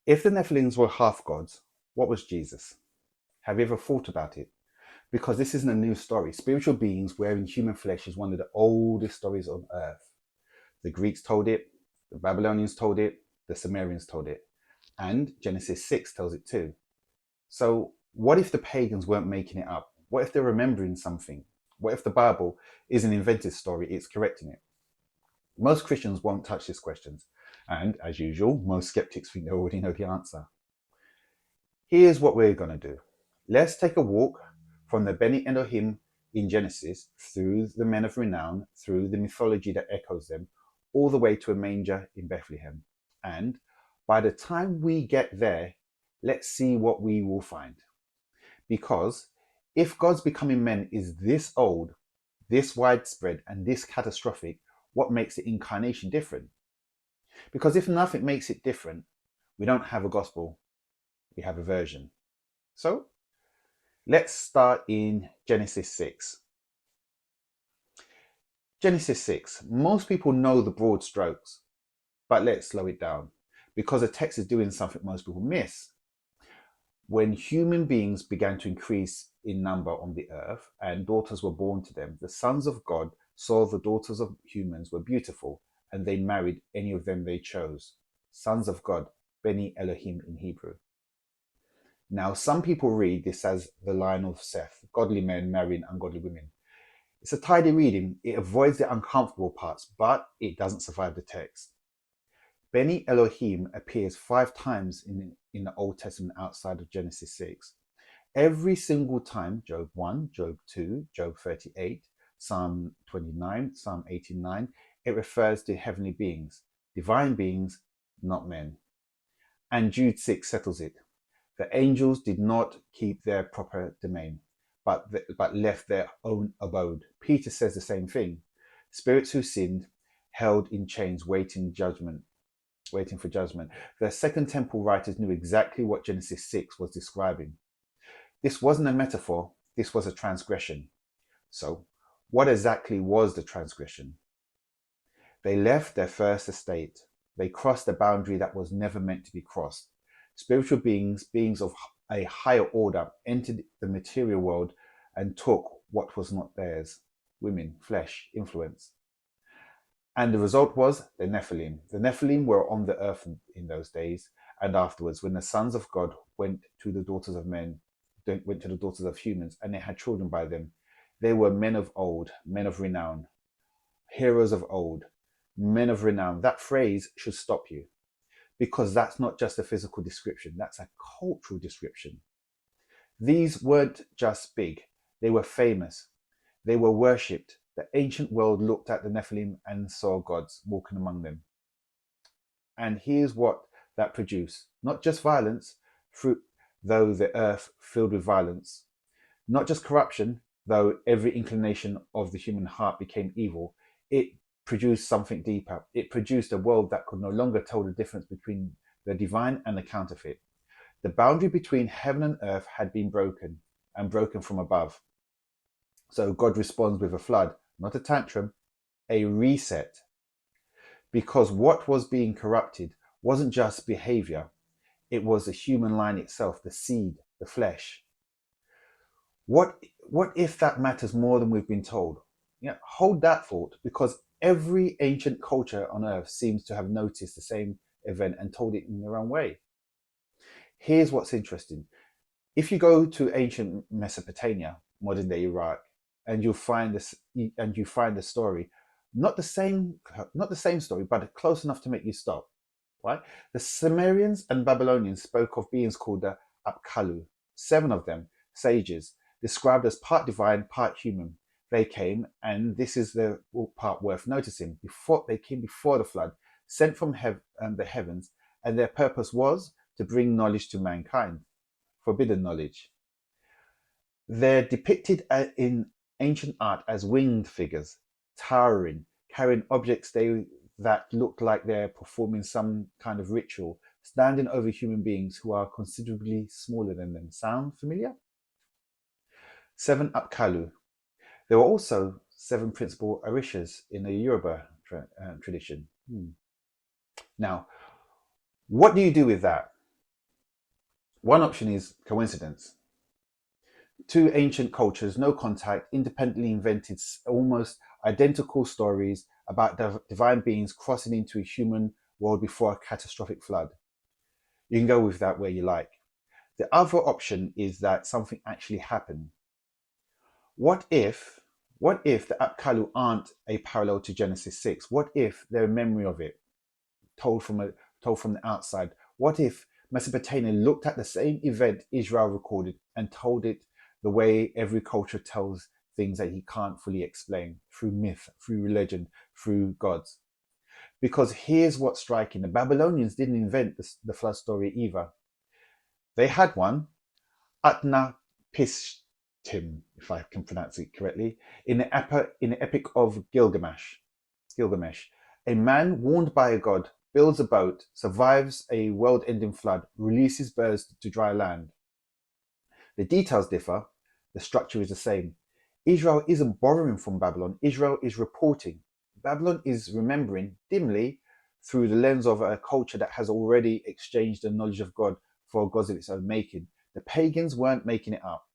If the Nephilims were half gods, what was Jesus? Have you ever thought about it? Because this isn't a new story. Spiritual beings wearing human flesh is one of the oldest stories on earth. The Greeks told it, the Babylonians told it, the Sumerians told it, and Genesis 6 tells it too. So, what if the pagans weren't making it up? What if they're remembering something? What if the Bible is an invented story, it's correcting it? Most Christians won't touch these questions, and as usual, most skeptics think they already know the answer. Here's what we're going to do. Let's take a walk from the Bene Elohim in Genesis, through the men of renown, through the mythology that echoes them, all the way to a manger in Bethlehem. And by the time we get there, let's see what we will find. Because if God's becoming men is this old, this widespread, and this catastrophic, what makes the incarnation different? Because if nothing makes it different, we don't have a gospel, we have a version. So let's start in Genesis 6. Genesis 6. Most people know the broad strokes, but let's slow it down because the text is doing something most people miss. When human beings began to increase in number on the earth and daughters were born to them, the sons of God saw the daughters of humans were beautiful and they married any of them they chose. Sons of God, Bene Elohim in Hebrew. Now, some people read this as the line of Seth, godly men marrying ungodly women. It's a tidy reading. It avoids the uncomfortable parts, but it doesn't survive the text. Bene Elohim appears 5 times in the Old Testament outside of Genesis 6. Every single time, Job 1, Job 2, Job 38, Psalm 29, Psalm 89, it refers to heavenly beings, divine beings, not men. And Jude 6 settles it. The angels did not keep their proper domain, but left their own abode. Peter says the same thing. Spirits who sinned, held in chains, waiting for judgment. The Second Temple writers knew exactly what Genesis 6 was describing. This wasn't a metaphor, this was a transgression. So, what exactly was the transgression? They left their first estate. They crossed a boundary that was never meant to be crossed. Spiritual beings, beings of a higher order, entered the material world and took what was not theirs: women, flesh, influence. And the result was the Nephilim. The Nephilim were on the earth in those days and afterwards, when the sons of God went to the daughters of men, went to the daughters of humans, and they had children by them. They were men of old, men of renown, heroes of old, men of renown. That phrase should stop you, because that's not just a physical description, that's a cultural description. These weren't just big, they were famous, they were worshipped. The ancient world looked at the Nephilim and saw gods walking among them. And here's what that produced: not just violence, though the earth filled with violence, not just corruption, though every inclination of the human heart became evil. It produced something deeper. It produced a world that could no longer tell the difference between the divine and the counterfeit. The boundary between heaven and earth had been broken, and broken from above. So God responds with a flood, not a tantrum, a reset. Because what was being corrupted wasn't just behavior, it was the human line itself, the seed, the flesh. What if that matters more than we've been told? Yeah, hold that thought, because every ancient culture on earth seems to have noticed the same event and told it in their own way. Here's what's interesting. If you go to ancient Mesopotamia, modern day Iraq, and you find the story, not the same story, but close enough to make you stop. Right? The Sumerians and Babylonians spoke of beings called the Apkallu, 7 of them, sages, described as part divine, part human. They came, and this is the part worth noticing, they came before the flood, sent from the heavens, and their purpose was to bring knowledge to mankind, forbidden knowledge. They're depicted in ancient art as winged figures, towering, carrying objects that look like they're performing some kind of ritual, standing over human beings who are considerably smaller than them. Sound familiar? 7 Apkallu. There were also 7 principal Orishas in the Yoruba tradition. Now, what do you do with that? One option is coincidence. Two ancient cultures, no contact, independently invented almost identical stories about divine beings crossing into a human world before a catastrophic flood. You can go with that where you like. The other option is that something actually happened. What if the Apkallu aren't a parallel to Genesis 6? What if they're a memory of it, told from the outside? What if Mesopotamia looked at the same event Israel recorded and told it the way every culture tells things that he can't fully explain, through myth, through religion, through gods? Because here's what's striking. The Babylonians didn't invent the flood story either. They had one, Utnapishtim, if I can pronounce it correctly, in the Epic of Gilgamesh. A man warned by a god builds a boat, survives a world-ending flood, releases birds to dry land. The details differ, the structure is the same. Israel isn't borrowing from Babylon, Israel is reporting. Babylon is remembering dimly through the lens of a culture that has already exchanged the knowledge of God for gods of its own making. The pagans weren't making it up.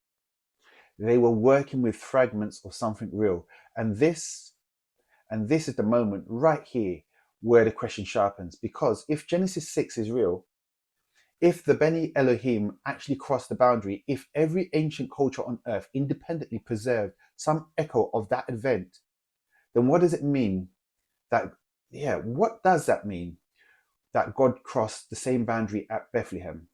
They were working with fragments of something real. And this is the moment right here where the question sharpens. Because if Genesis 6 is real, if the Bene Elohim actually crossed the boundary, if every ancient culture on earth independently preserved some echo of that event, then what does it mean what does that mean that God crossed the same boundary at Bethlehem?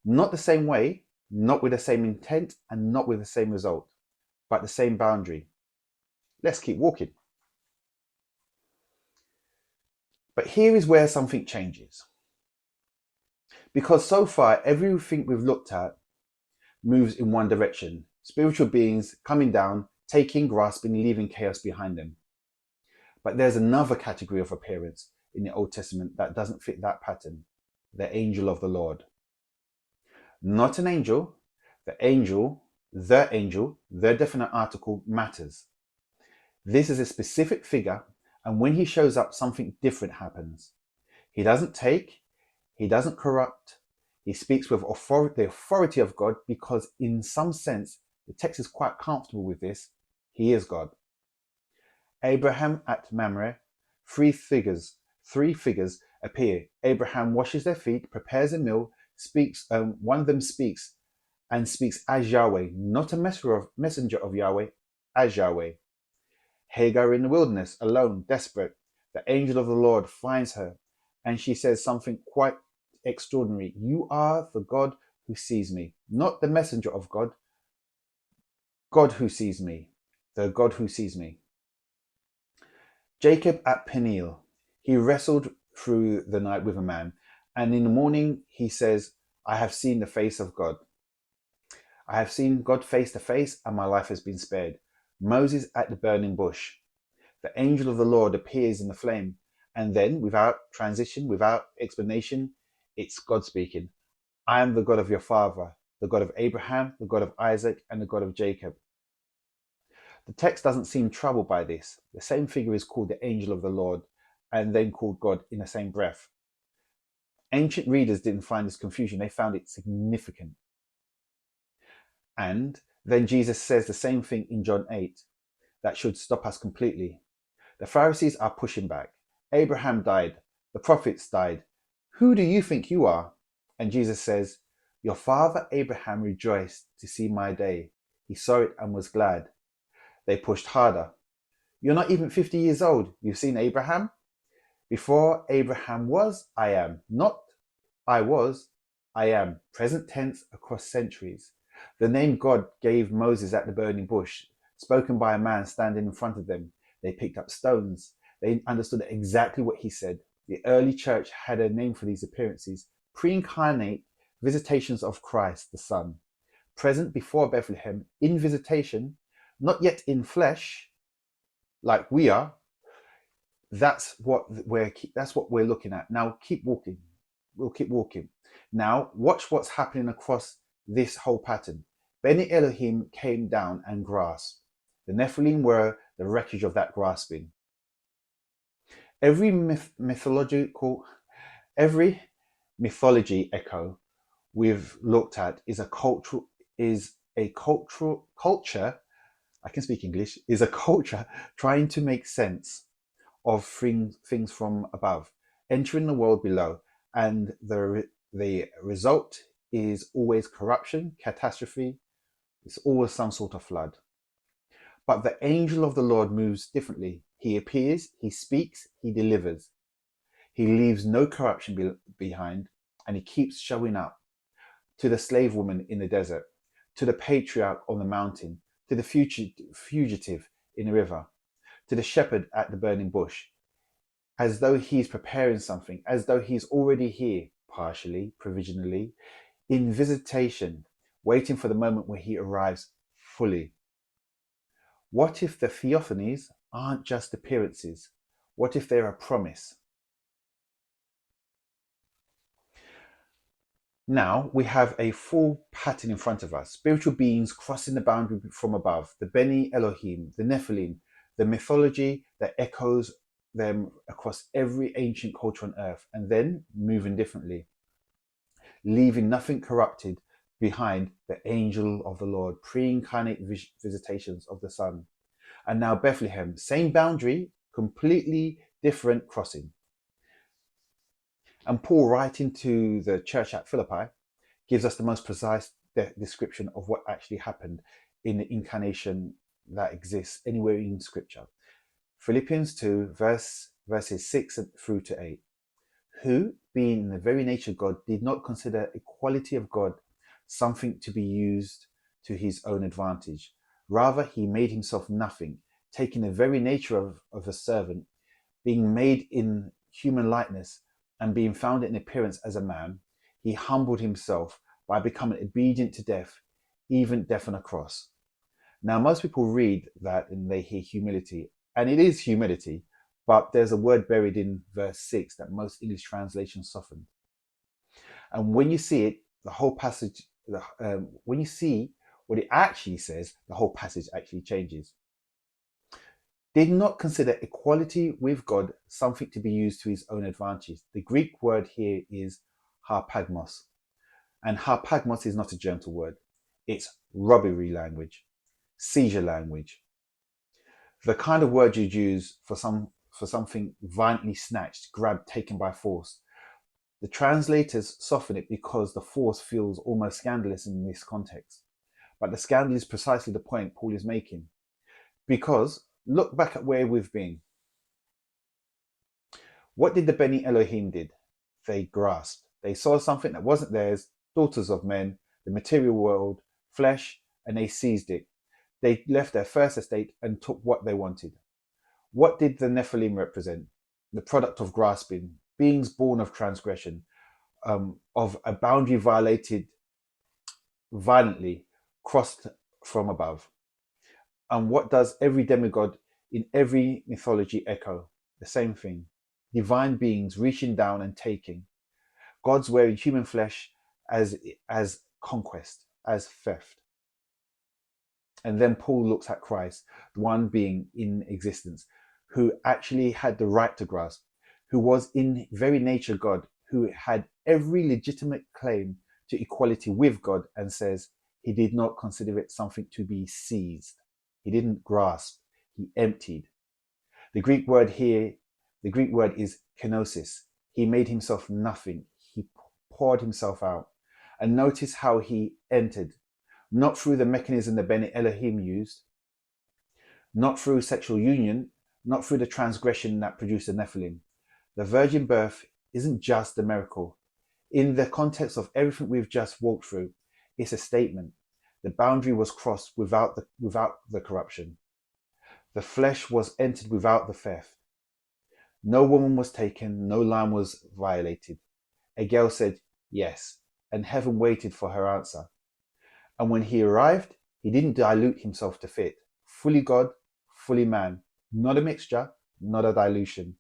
Not the same way, not with the same intent, and not with the same result, but the same boundary. Let's keep walking. But here is where something changes. Because so far, everything we've looked at moves in one direction. Spiritual beings coming down, taking, grasping, leaving chaos behind them. But there's another category of appearance in the Old Testament that doesn't fit that pattern. The angel of the Lord. Not an angel, the angel, the definite article matters. This is a specific figure, and when he shows up, something different happens. He doesn't take, he doesn't corrupt, he speaks with the authority of God, because in some sense, the text is quite comfortable with this. He is God. Abraham at Mamre, three figures appear. Abraham washes their feet, prepares a meal, speaks. One of them speaks as Yahweh, not a messenger of Yahweh, as Yahweh. Hagar in the wilderness, alone, desperate. The angel of the Lord finds her, and she says something quite extraordinary. You are the God who sees me, not the messenger of God. God who sees me, the God who sees me. Jacob at Peniel, he wrestled through the night with a man, and in the morning he says, I have seen the face of God. I have seen God face to face, and my life has been spared. Moses at the burning bush. The angel of the Lord appears in the flame, and then, without transition, without explanation, it's God speaking. I am the God of your father, the God of Abraham, the God of Isaac, and the God of Jacob. The text doesn't seem troubled by this. The same figure is called the angel of the Lord, and then called God in the same breath. Ancient readers didn't find this confusion, they found it significant. And then Jesus says the same thing in John 8. That should stop us completely. The Pharisees are pushing back. Abraham died. The prophets died. Who do you think you are? And Jesus says, your father Abraham rejoiced to see my day. He saw it and was glad. They pushed harder. You're not even 50 years old. You've seen Abraham? Before Abraham was, I am. Not I was, I am. Present tense across centuries. The name God gave Moses at the burning bush, spoken by a man standing in front of them. They picked up stones. They understood exactly what he said. The early church had a name for these appearances. Pre-incarnate visitations of Christ, the Son. Present before Bethlehem, in visitation, not yet in flesh, like we are. That's what we're looking at. Now keep walking. We'll keep walking. Now watch what's happening across this whole pattern. Bene Elohim came down and grasped. The Nephilim were the wreckage of that grasping. Every mythology echo we've looked at is a cultural culture. I can speak English. Is a culture trying to make sense of things from above, entering the world below, and the result is always corruption, catastrophe. It's always some sort of flood. But the angel of the Lord moves differently. He appears, he speaks, he delivers. He leaves no corruption behind, and he keeps showing up to the slave woman in the desert, to the patriarch on the mountain, to the fugitive in the river, to the shepherd at the burning bush, as though he's preparing something, as though he's already here, partially, provisionally, in visitation, waiting for the moment where he arrives fully. What if the Theophanies aren't just appearances? What if they're a promise? Now we have a full pattern in front of us. Spiritual beings crossing the boundary from above. The Bene Elohim, the Nephilim, the mythology that echoes them across every ancient culture on earth, and then moving differently, leaving nothing corrupted behind. The angel of the Lord, pre-incarnate visitations of the Son. And now Bethlehem, same boundary, completely different crossing. And Paul, writing to the church at Philippi, gives us the most precise description of what actually happened in the incarnation that exists anywhere in Scripture. Philippians 2, verses 6 through to 8. Who, being in the very nature of God, did not consider equality of God something to be used to his own advantage. Rather, he made himself nothing, taking the very nature of a servant, being made in human likeness, and being found in appearance as a man, he humbled himself by becoming obedient to death, even death on a cross. Now, most people read that and they hear humility, and it is humility, but there's a word buried in verse 6 that most English translations soften. And when you see it, the whole passage, when you see what it actually says, the whole passage actually changes. Did not consider equality with God something to be used to his own advantage. The Greek word here is harpagmos. And harpagmos is not a gentle word. It's robbery language, seizure language. The kind of word you'd use for something violently snatched, grabbed, taken by force. The translators soften it because the force feels almost scandalous in this context. But the scandal is precisely the point Paul is making. Because look back at where we've been. What did the Bene Elohim did? They grasped. They saw something that wasn't theirs, daughters of men, the material world, flesh, and they seized it. They left their first estate and took what they wanted. What did the Nephilim represent? The product of grasping, beings born of transgression, of a boundary violated violently, crossed from above. And what does every demigod in every mythology echo? The same thing. Divine beings reaching down and taking. Gods wearing human flesh as conquest, as theft. And then Paul looks at Christ, the one being in existence, who actually had the right to grasp, who was in very nature God, who had every legitimate claim to equality with God, and says he did not consider it something to be seized. He didn't grasp, he emptied. The Greek word here, the Greek word is kenosis. He made himself nothing. He poured himself out. And notice how he entered, not through the mechanism the Bene Elohim used, not through sexual union, not through the transgression that produced the Nephilim. The virgin birth isn't just a miracle. In the context of everything we've just walked through, it's a statement. The boundary was crossed without the corruption. The flesh was entered without the theft. No woman was taken, no lamb was violated. A girl said yes, and heaven waited for her answer. And when he arrived, he didn't dilute himself to fit. Fully God, fully man. Not a mixture, not a dilution.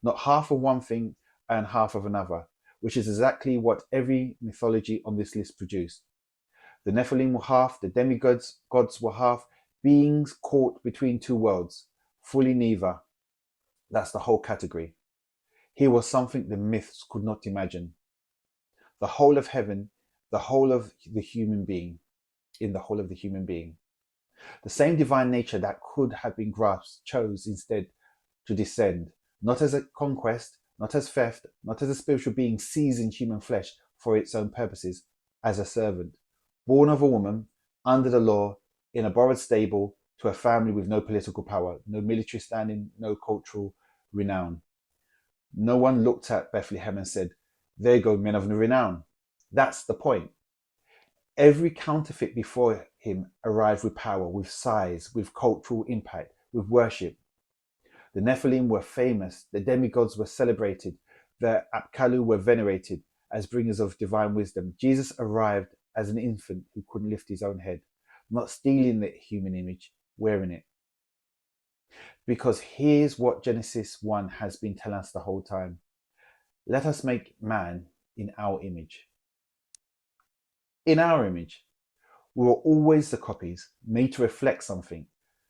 Not half of one thing and half of another, which is exactly what every mythology on this list produced. The Nephilim were half, the demigods, gods were half, beings caught between two worlds, fully neither. That's the whole category. He was something the myths could not imagine. The whole of heaven the whole of the human being, in the whole of the human being. The same divine nature that could have been grasped chose instead to descend, not as a conquest, not as theft, not as a spiritual being seizing human flesh for its own purposes, as a servant, born of a woman, under the law, in a borrowed stable, to a family with no political power, no military standing, no cultural renown. No one looked at Bethlehem and said, there go men of renown. That's the point. Every counterfeit before him arrived with power, with size, with cultural impact, with worship. The Nephilim were famous, the demigods were celebrated, the Apkallu were venerated as bringers of divine wisdom. Jesus arrived as an infant who couldn't lift his own head, not stealing the human image, wearing it. Because here's what Genesis 1 has been telling us the whole time. Let us make man in our image. In our image. We were always the copies, made to reflect something,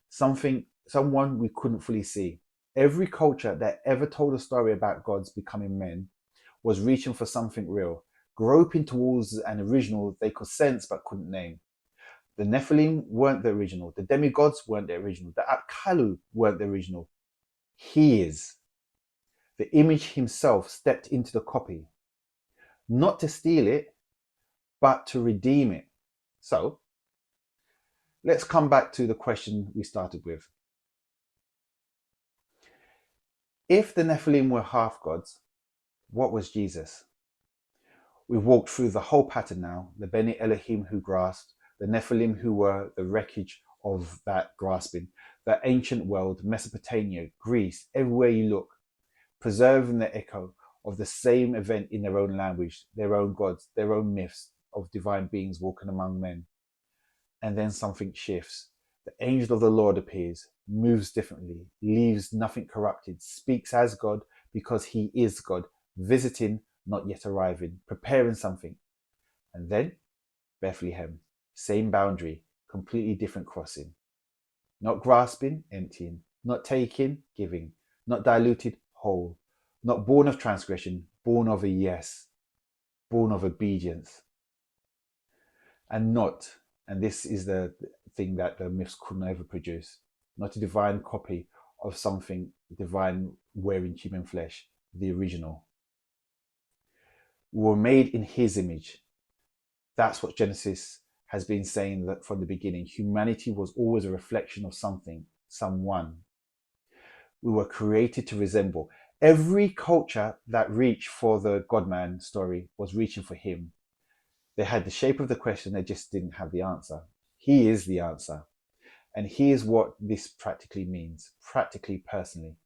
someone we couldn't fully see. Every culture that ever told a story about gods becoming men was reaching for something real, groping towards an original they could sense but couldn't name. The Nephilim weren't the original. The demigods weren't the original. The Apkallu weren't the original. He is. The image himself stepped into the copy, not to steal it, but to redeem it. So, let's come back to the question we started with. If the Nephilim were half gods, what was Jesus? We've walked through the whole pattern now. The Bene Elohim who grasped, the Nephilim who were the wreckage of that grasping, the ancient world, Mesopotamia, Greece, everywhere you look, preserving the echo of the same event in their own language, their own gods, their own myths of divine beings walking among men. And then something shifts. The angel of the Lord appears, moves differently, leaves nothing corrupted, speaks as God because he is God, visiting, not yet arriving, preparing something. And then Bethlehem, same boundary, completely different crossing. Not grasping, emptying, not taking, giving, not diluted, whole, not born of transgression, born of a yes, born of obedience. And this is the thing that the myths could never produce, not a divine copy of something divine wearing human flesh, the original. We were made in his image. That's what Genesis has been saying that from the beginning. Humanity was always a reflection of something, someone. We were created to resemble. Every culture that reached for the God-man story was reaching for him. They had the shape of the question, they just didn't have the answer. He is the answer. And here's what this practically means, practically, personally.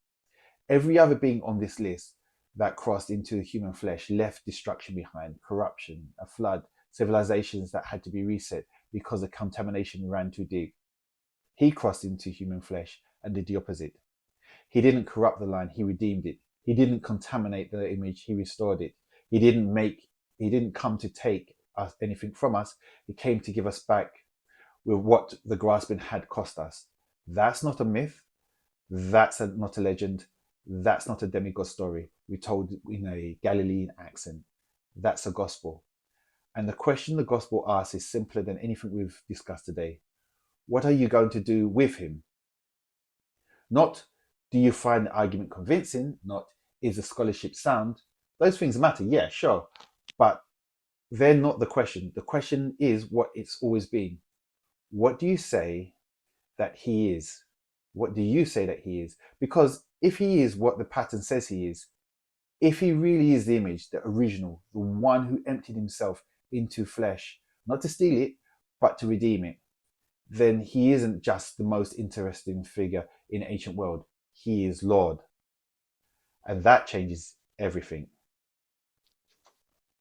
Every other being on this list that crossed into the human flesh left destruction behind, corruption, a flood, civilizations that had to be reset because the contamination ran too deep. He crossed into human flesh and did the opposite. He didn't corrupt the line, he redeemed it. He didn't contaminate the image, he restored it. He didn't come to take anything from us. He came to give us back with what the grasping had cost us. That's not a myth. That's not a legend. That's not a demigod story we told in a Galilean accent. That's a gospel. And the question the gospel asks is simpler than anything we've discussed today. What are you going to do with him? Not, do you find the argument convincing? Not, is the scholarship sound? Those things matter, yeah, sure. But they're not the question. The question is what it's always been. What do you say that he is? What do you say that he is? Because if he is what the pattern says he is, if he really is the image, the original, the one who emptied himself into flesh, not to steal it, but to redeem it, then he isn't just the most interesting figure in the ancient world. He is Lord. And that changes everything.